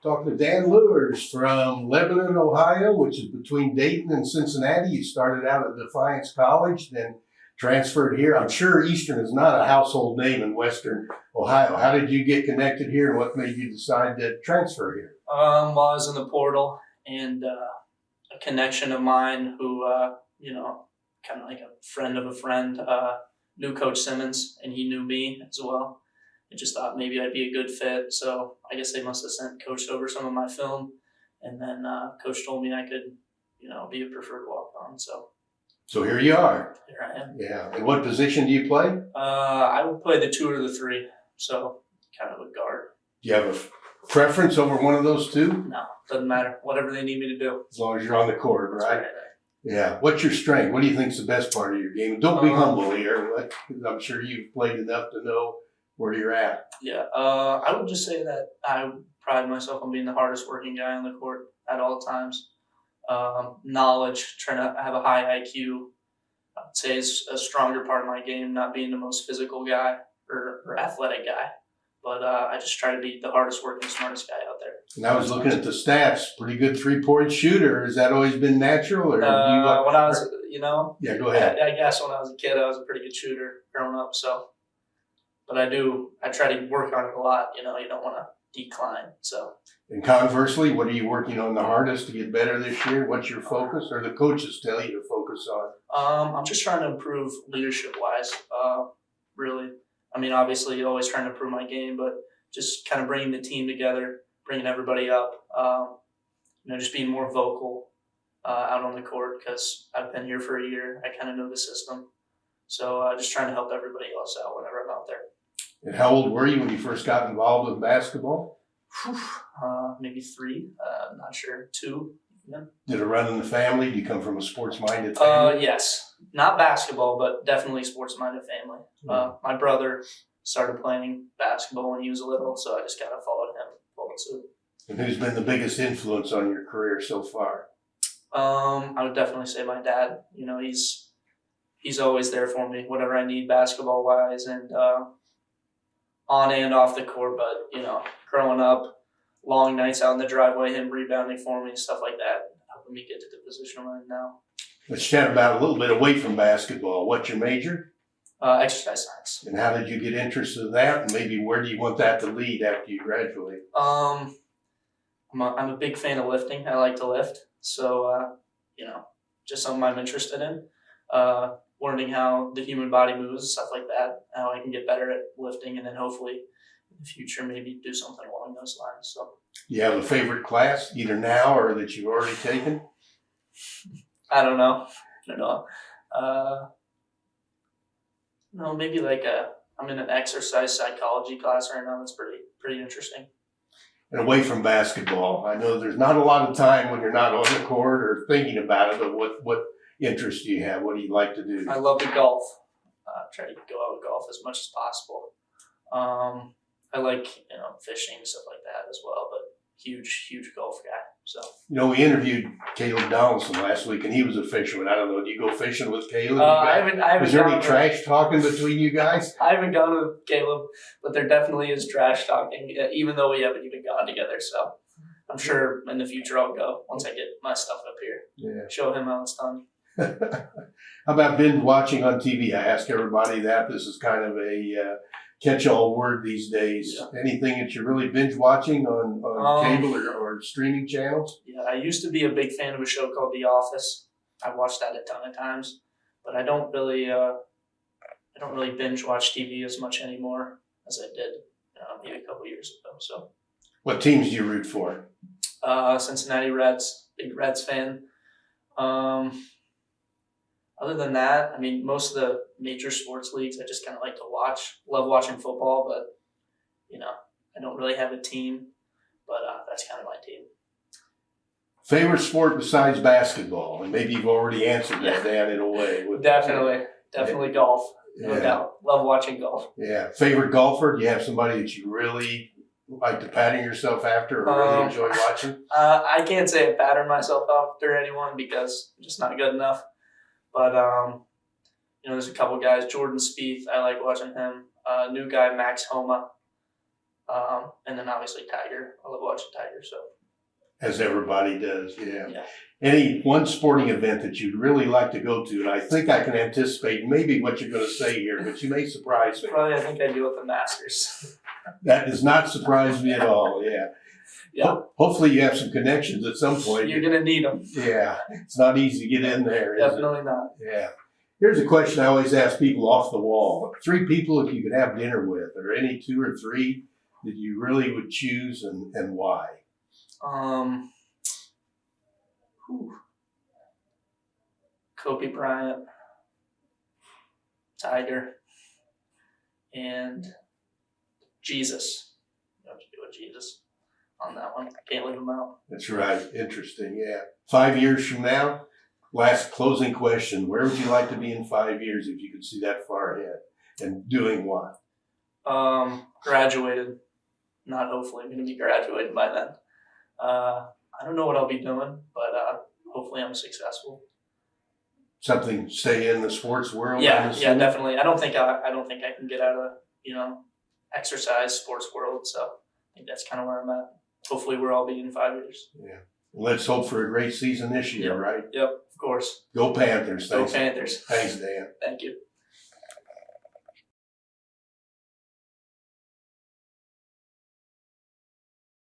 Talking to Dan Luers from Lebanon, Ohio, which is between Dayton and Cincinnati. You started out at Defiance College, then transferred here. I'm sure Eastern is not a household name in Western Ohio. How did you get connected here, and what made you decide to transfer here? Well, I was in the portal, and a connection of mine who, kind of like a friend of a friend, knew Coach Simmons, and he knew me as well. I just thought maybe I'd be a good fit, so I guess they must have sent Coach over some of my film, and then Coach told me I could, be a preferred walk-on. So here you are. Here I am. Yeah. And what position do you play? I would play the 2 or the 3, so kind of a guard. Do you have a preference over one of those two? No, doesn't matter. Whatever they need me to do. As long as you're on the court, right? That's right. Yeah. What's your strength? What do you think is the best part of your game? Don't be humble here. I'm sure you've played enough to know where you're at. Yeah. I would just say that I pride myself on being the hardest working guy on the court at all times. Knowledge, trying to have a high IQ. I'd say is a stronger part of my game, not being the most physical guy or athletic guy. But I just try to be the hardest working, smartest guy out there. And I was looking at the stats. Pretty good 3-point shooter. Has that always been natural, or when I was, Yeah, go ahead. I guess when I was a kid, I was a pretty good shooter growing up. So, but I try to work on it a lot. You don't want to decline. So. And conversely, what are you working on the hardest to get better this year? What's your focus, or the coaches tell you to focus on? I'm just trying to improve leadership wise. Really. I mean, obviously, always trying to improve my game, but just kind of bringing the team together, bringing everybody up, just being more vocal out on the court because I've been here for a year. I kind of know the system. So just trying to help everybody else out whenever I'm out there. And how old were you when you first got involved with basketball? Maybe 3. I'm not sure. 2. Yeah. Did it run in the family? Do you come from a sports-minded family? Yes. Not basketball, but definitely sports-minded family. My brother started playing basketball when he was little, so I just kind of followed suit. And who's been the biggest influence on your career so far? I would definitely say my dad. He's always there for me, whatever I need basketball-wise, and on and off the court. But, growing up, long nights out in the driveway, him rebounding for me, stuff like that, helping me get to the position I'm in now. Let's chat about a little bit away from basketball. What's your major? Exercise science. And how did you get interested in that? And maybe where do you want that to lead after you graduate? I'm a big fan of lifting. I like to lift. So, just something I'm interested in. Learning how the human body moves, stuff like that, how I can get better at lifting, and then hopefully in the future maybe do something along those lines. So, you have a favorite class, either now or that you've already taken? I don't know. No, maybe I'm in an exercise psychology class right now. That's pretty interesting. And away from basketball, I know there's not a lot of time when you're not on the court or thinking about it, but what interests do you have? What do you like to do? I love to golf. Try to go out and golf as much as possible. I like, fishing, stuff like that as well, but huge golf guy. So. We interviewed Caleb Donaldson last week, and he was a fisherman. I don't know. Do you go fishing with Caleb? I haven't. Was there any trash talking between you guys? I haven't gone with Caleb, but there definitely is trash talking, even though we haven't even gone together. So I'm sure in the future I'll go once I get my stuff up here. Yeah. Show him how it's done. How about binge watching on TV? I ask everybody that. This is kind of a catch-all word these days. Yeah. Anything that you're really binge watching on cable or streaming channels? Yeah, I used to be a big fan of a show called The Office. I've watched that a ton of times, but I don't really binge watch TV as much anymore as I did maybe a couple years ago. So, what teams do you root for? Cincinnati Reds, big Reds fan. Other than that, I mean, most of the major sports leagues I just kind of like to watch. Love watching football, but, I don't really have a team. But that's kind of my team. Favorite sport besides basketball? And maybe you've already answered that, Dan, in a way. Definitely golf. No doubt. Love watching golf. Yeah. Favorite golfer? Do you have somebody that you really like to pattern yourself after or really enjoy watching? I can't say I pattern myself after anyone because I'm just not good enough. But, there's a couple guys. Jordan Spieth, I like watching him. New guy, Max Homa. And then obviously Tiger. I love watching Tiger. So As everybody does, yeah. yeah. Any one sporting event that you'd really like to go to, and I think I can anticipate maybe what you're going to say here, but you may surprise me. Probably I think I'd go with the Masters. That does not surprise me at all, yeah. Yeah. Hopefully you have some connections at some point. You're gonna need them. Yeah, it's not easy to get in there, is it? Definitely not. Yeah. Here's a question I always ask people off the wall. 3 people if you could have dinner with, or any 2 or 3 that you really would choose and why? Kobe Bryant, Tiger, and Jesus. You have to do with Jesus on that one. Can't leave him out. That's right. Interesting, yeah. 5 years from now, last closing question. Where would you like to be in 5 years if you could see that far ahead? And doing what? Graduated. Not hopefully. I'm going to be graduated by then. I don't know what I'll be doing, but hopefully I'm successful. Something stay in the sports world? Yeah, definitely. I don't think I can get out of exercise sports world. So I think that's kind of where I'm at. Hopefully we'll all be in 5 years. Yeah. Let's hope for a great season this year, right? Yep, of course. Go Panthers. Go Panthers. Thanks, Dan. Thank you.